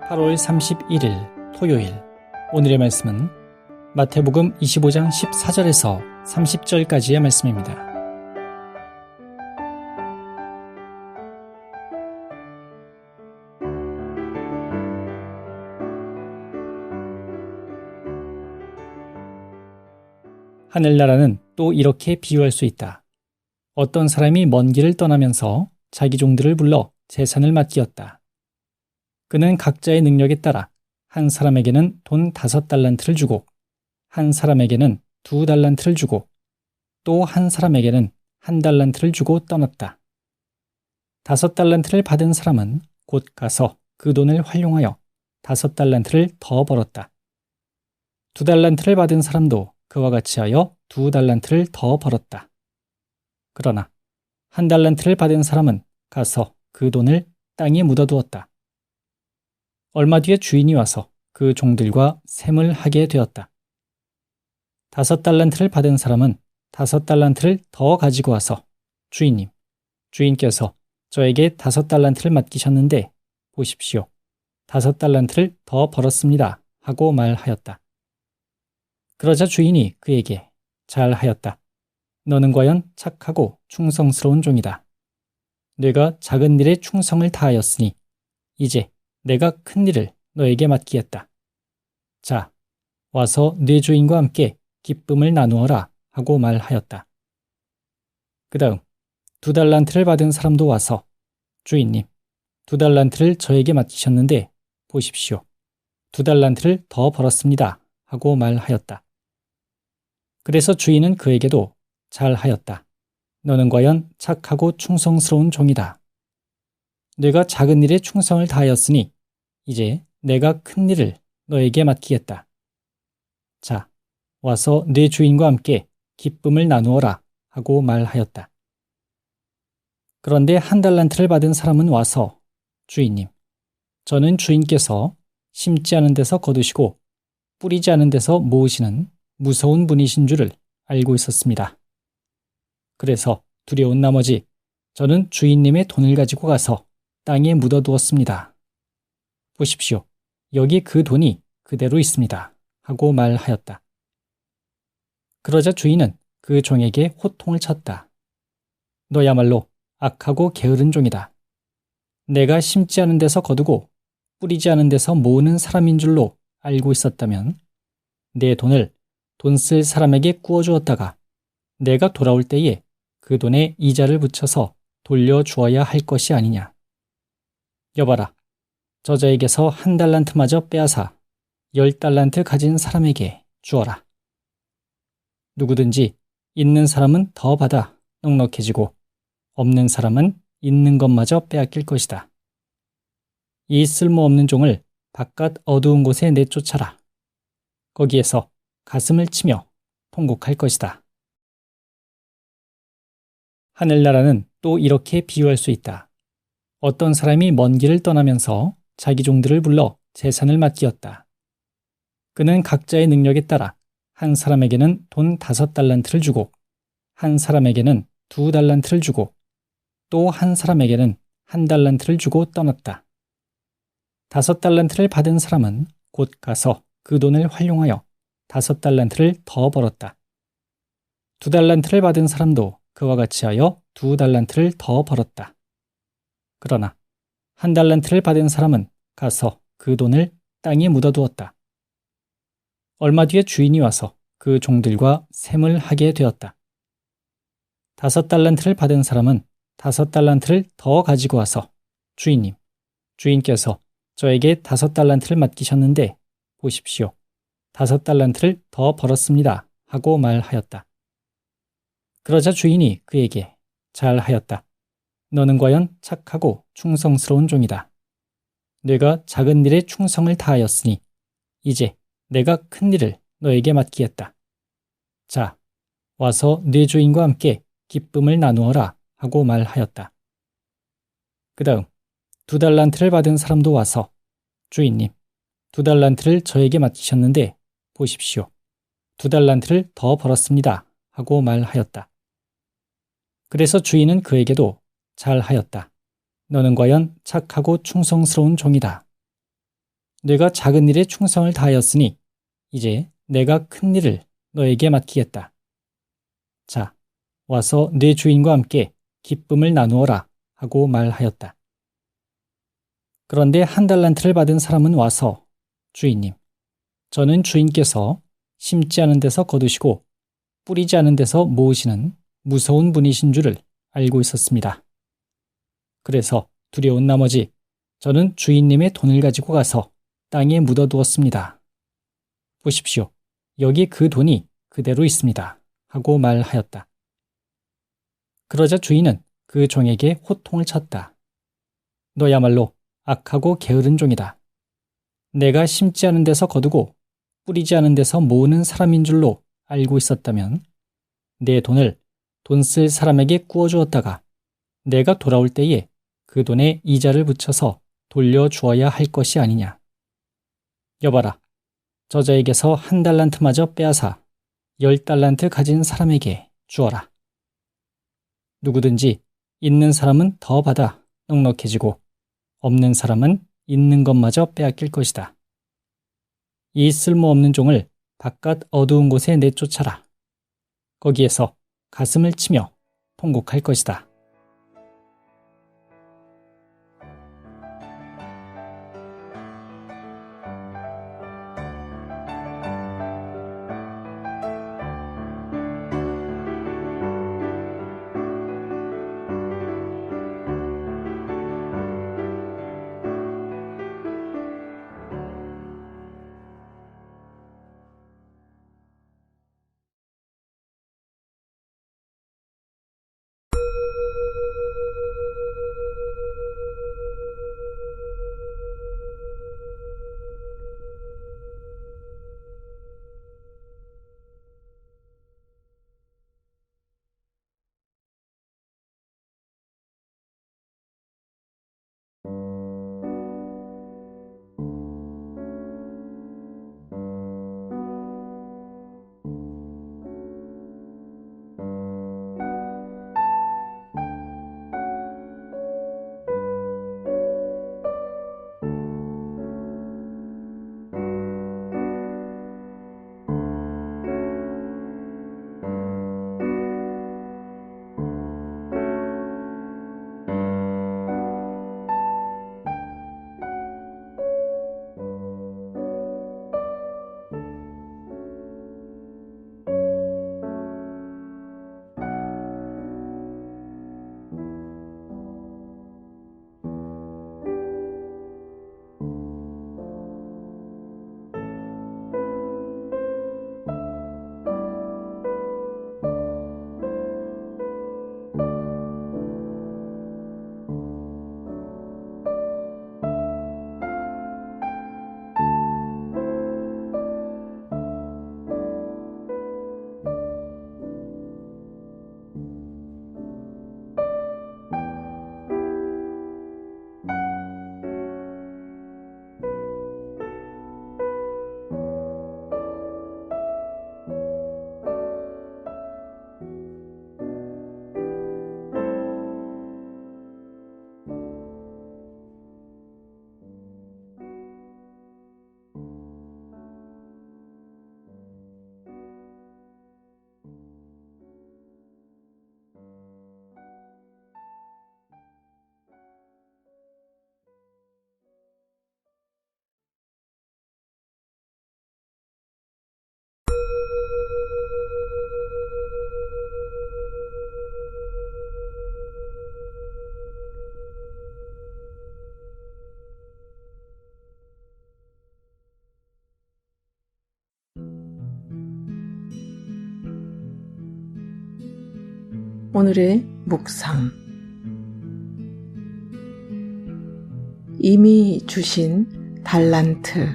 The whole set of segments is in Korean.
8월 31일 토요일. 오늘의 말씀은 마태복음 25장 14절에서 30절까지의 말씀입니다. 하늘나라는 또 이렇게 비유할 수 있다. 어떤 사람이 먼 길을 떠나면서 자기 종들을 불러 재산을 맡기었다. 그는 각자의 능력에 따라 한 사람에게는 돈 5달란트를 주고, 한 사람에게는 2달란트를 주고, 또 한 사람에게는 1달란트를 주고 떠났다. 5달란트를 받은 사람은 곧 가서 그 돈을 활용하여 5달란트를 더 벌었다. 2달란트를 받은 사람도 그와 같이 하여 2달란트를 더 벌었다. 그러나 1달란트를 받은 사람은 가서 그 돈을 땅에 묻어두었다. 얼마 뒤에 주인이 와서 그 종들과 셈을 하게 되었다. 5달란트를 받은 사람은 5달란트를 더 가지고 와서 주인님, 주인께서 저에게 5달란트를 맡기셨는데 보십시오. 5달란트를 더 벌었습니다. 하고 말하였다. 그러자 주인이 그에게 잘하였다. 너는 과연 착하고 충성스러운 종이다. 네가 작은 일에 충성을 다하였으니 이제 내가 큰 일을 너에게 맡기겠다. 자, 와서 네 주인과 함께 기쁨을 나누어라 하고 말하였다. 그 다음 2달란트를 받은 사람도 와서 주인님, 2달란트를 저에게 맡기셨는데 보십시오. 2달란트를 더 벌었습니다. 하고 말하였다. 그래서 주인은 그에게도 잘하였다. 너는 과연 착하고 충성스러운 종이다. 네가 작은 일에 충성을 다하였으니 이제 내가 큰 일을 너에게 맡기겠다. 자, 와서 네 주인과 함께 기쁨을 나누어라 하고 말하였다. 그런데 1달란트를 받은 사람은 와서 주인님, 저는 주인께서 심지 않은 데서 거두시고 뿌리지 않은 데서 모으시는 무서운 분이신 줄을 알고 있었습니다. 그래서 두려운 나머지 저는 주인님의 돈을 가지고 가서 땅에 묻어두었습니다. 보십시오. 여기 그 돈이 그대로 있습니다. 하고 말하였다. 그러자 주인은 그 종에게 호통을 쳤다. 너야말로 악하고 게으른 종이다. 내가 심지 않은 데서 거두고 뿌리지 않은 데서 모으는 사람인 줄로 알고 있었다면 내 돈을 돈 쓸 사람에게 꾸어주었다가 내가 돌아올 때에 그 돈에 이자를 붙여서 돌려주어야 할 것이 아니냐. 여봐라. 저자에게서 1달란트마저 빼앗아 10달란트 가진 사람에게 주어라. 누구든지 있는 사람은 더 받아 넉넉해지고 없는 사람은 있는 것마저 빼앗길 것이다. 이 쓸모없는 종을 바깥 어두운 곳에 내쫓아라. 거기에서 가슴을 치며 통곡할 것이다. 하늘나라는 또 이렇게 비유할 수 있다. 어떤 사람이 먼 길을 떠나면서 자기 종들을 불러 재산을 맡기었다. 그는 각자의 능력에 따라 한 사람에게는 돈 5달란트를 주고, 한 사람에게는 2달란트를 주고, 또 한 사람에게는 1달란트를 주고 떠났다. 5달란트를 받은 사람은 곧 가서 그 돈을 활용하여 5달란트를 더 벌었다. 2달란트를 받은 사람도 그와 같이 하여 2달란트를 더 벌었다. 그러나 1달란트를 받은 사람은 가서 그 돈을 땅에 묻어두었다. 얼마 뒤에 주인이 와서 그 종들과 셈을 하게 되었다. 5달란트를 받은 사람은 5달란트를 더 가지고 와서 주인님, 주인께서 저에게 5달란트를 맡기셨는데 보십시오. 5달란트를 더 벌었습니다. 하고 말하였다. 그러자 주인이 그에게 잘하였다. 너는 과연 착하고 충성스러운 종이다. 네가 작은 일에 충성을 다하였으니 이제 내가 큰 일을 너에게 맡기겠다. 자, 와서 네 주인과 함께 기쁨을 나누어라 하고 말하였다. 그 다음 2달란트를 받은 사람도 와서 주인님, 2달란트를 저에게 맡기셨는데 보십시오. 2달란트를 더 벌었습니다. 하고 말하였다. 그래서 주인은 그에게도 잘하였다. 너는 과연 착하고 충성스러운 종이다. 네가 작은 일에 충성을 다하였으니 이제 내가 큰 일을 너에게 맡기겠다. 자, 와서 네 주인과 함께 기쁨을 나누어라 하고 말하였다. 그런데 한 달란트를 받은 사람은 와서 주인님, 저는 주인께서 심지 않은 데서 거두시고 뿌리지 않은 데서 모으시는 무서운 분이신 줄을 알고 있었습니다. 그래서 두려운 나머지 저는 주인님의 돈을 가지고 가서 땅에 묻어두었습니다. 보십시오. 여기 그 돈이 그대로 있습니다. 하고 말하였다. 그러자 주인은 그 종에게 호통을 쳤다. 너야말로 악하고 게으른 종이다. 내가 심지 않은 데서 거두고 뿌리지 않은 데서 모으는 사람인 줄로 알고 있었다면 내 돈을 돈 쓸 사람에게 꾸어주었다가 내가 돌아올 때에 그 돈에 이자를 붙여서 돌려주어야 할 것이 아니냐. 여봐라. 저자에게서 한 달란트마저 빼앗아 10달란트 가진 사람에게 주어라. 누구든지 있는 사람은 더 받아 넉넉해지고 없는 사람은 있는 것마저 빼앗길 것이다. 이 쓸모없는 종을 바깥 어두운 곳에 내쫓아라. 거기에서 가슴을 치며 통곡할 것이다. 오늘의 묵상. 이미 주신 달란트.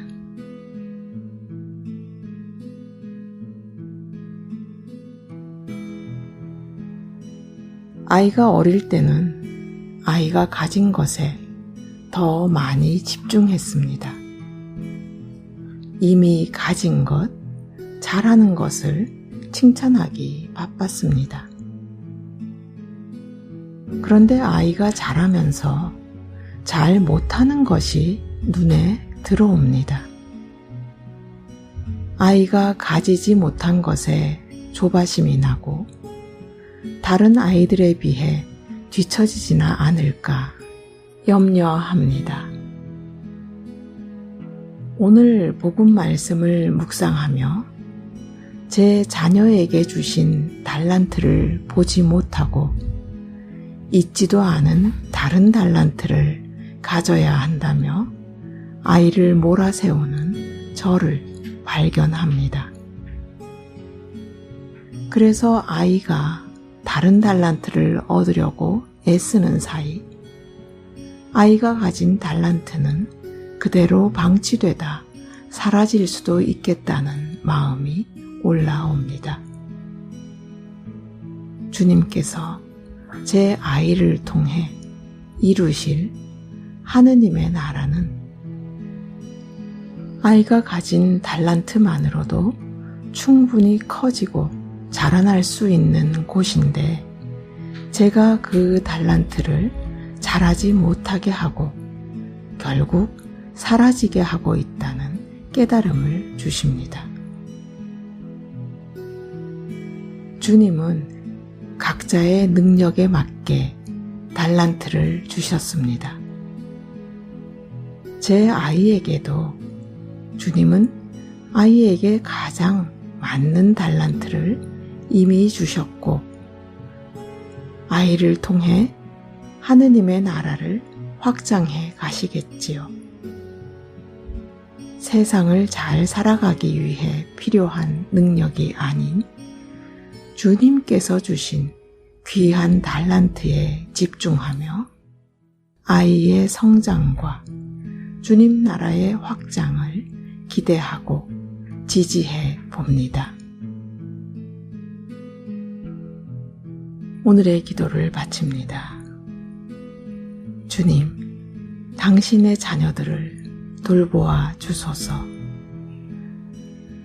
아이가 어릴 때는 아이가 가진 것에 더 많이 집중했습니다. 이미 가진 것, 잘하는 것을 칭찬하기 바빴습니다. 그런데 아이가 자라면서 잘 못하는 것이 눈에 들어옵니다. 아이가 가지지 못한 것에 조바심이 나고 다른 아이들에 비해 뒤처지지나 않을까 염려합니다. 오늘 복음 말씀을 묵상하며 제 자녀에게 주신 달란트를 보지 못하고 있지도 않은 다른 달란트를 가져야 한다며 아이를 몰아세우는 저를 발견합니다. 그래서 아이가 다른 달란트를 얻으려고 애쓰는 사이 아이가 가진 달란트는 그대로 방치되다 사라질 수도 있겠다는 마음이 올라옵니다. 주님께서 제 아이를 통해 이루실 하느님의 나라는 아이가 가진 달란트만으로도 충분히 커지고 자라날 수 있는 곳인데 제가 그 달란트를 자라지 못하게 하고 결국 사라지게 하고 있다는 깨달음을 주십니다. 주님은 각자의 능력에 맞게 달란트를 주셨습니다. 제 아이에게도 주님은 아이에게 가장 맞는 달란트를 이미 주셨고 아이를 통해 하느님의 나라를 확장해 가시겠지요. 세상을 잘 살아가기 위해 필요한 능력이 아닌 주님께서 주신 귀한 달란트에 집중하며 아이의 성장과 주님 나라의 확장을 기대하고 지지해 봅니다. 오늘의 기도를 바칩니다. 주님, 당신의 자녀들을 돌보아 주소서.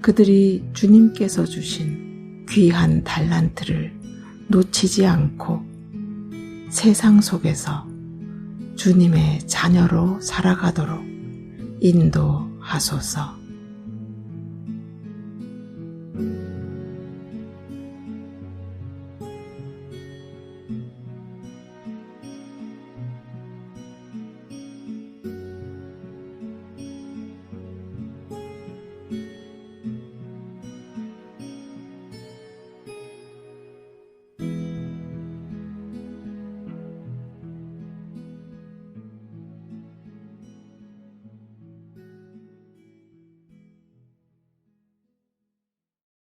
그들이 주님께서 주신 귀한 달란트를 놓치지 않고 세상 속에서 주님의 자녀로 살아가도록 인도하소서.